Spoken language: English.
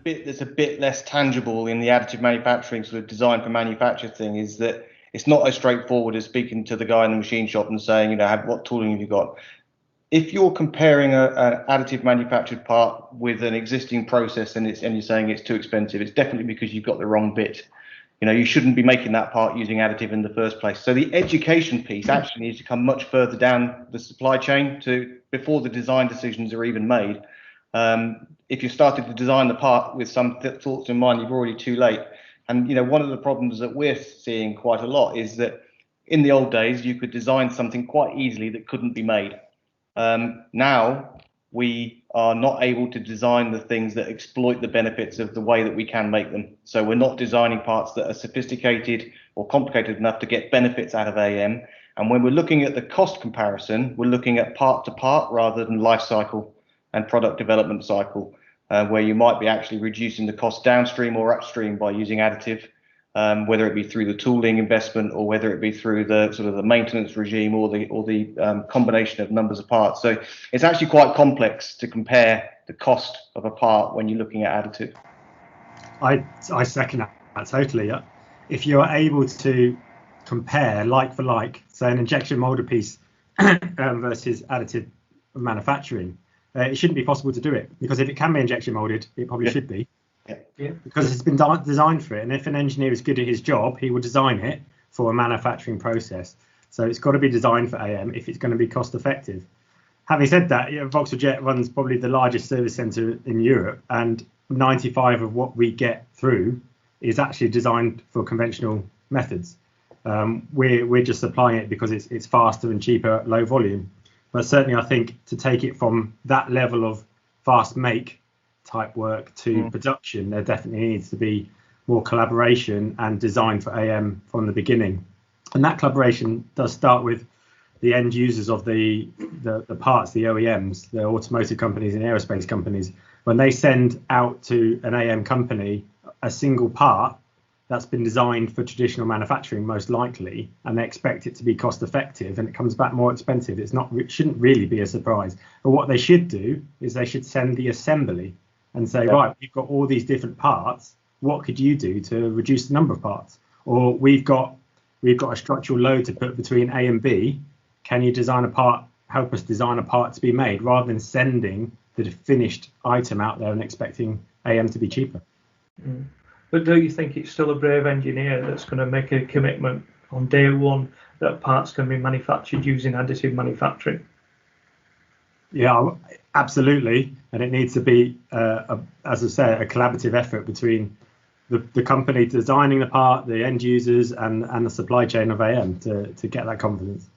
bit that's a bit less tangible in the additive manufacturing sort of design for manufacture thing is that it's not as straightforward as speaking to the guy in the machine shop and saying, what tooling have you got? If you're comparing an additive manufactured part with an existing process and you're saying it's too expensive, it's definitely because you've got the wrong bit. You shouldn't be making that part using additive in the first place. So the education piece actually needs to come much further down the supply chain before the design decisions are even made. If you started to design the part with some thoughts in mind, you're already too late. And one of the problems that we're seeing quite a lot is that in the old days you could design something quite easily that couldn't be made. Now we are not able to design the things that exploit the benefits of the way that we can make them. So we're not designing parts that are sophisticated or complicated enough to get benefits out of AM. And when we're looking at the cost comparison, we're looking at part to part rather than life cycle and product development cycle, where you might be actually reducing the cost downstream or upstream by using additive. Whether it be through the tooling investment or whether it be through the sort of the maintenance regime or the combination of numbers of parts. So it's actually quite complex to compare the cost of a part when you're looking at additive. I second that totally. If you're able to compare like for like, say an injection molder piece versus additive manufacturing, it shouldn't be possible to do it, because if it can be injection molded, it probably should be. Yeah. Because it's been designed for it, and if an engineer is good at his job, he will design it for a manufacturing process. So it's got to be designed for AM if it's going to be cost effective. Having said that, Vauxhall Jet runs probably the largest service centre in Europe, and 95% of what we get through is actually designed for conventional methods. We're just supplying it because it's faster and cheaper at low volume. But certainly I think to take it from that level of fast make type work to production, there definitely needs to be more collaboration and design for AM from the beginning. And that collaboration does start with the end users of the parts, the OEMs, the automotive companies and aerospace companies. When they send out to an AM company a single part that's been designed for traditional manufacturing, most likely, and they expect it to be cost effective, and it comes back more expensive, it shouldn't really be a surprise. But what they should do is they should send the assembly and say, right, we've got all these different parts. What could you do to reduce the number of parts? Or we've got a structural load to put between A and B. Can you help us design a part to be made, rather than sending the finished item out there and expecting AM to be cheaper? But do you think it's still a brave engineer that's going to make a commitment on day one that parts can be manufactured using additive manufacturing? Yeah, absolutely. And it needs to be, as I say, a collaborative effort between the company designing the part, the end users, and the supply chain of AM to get that confidence.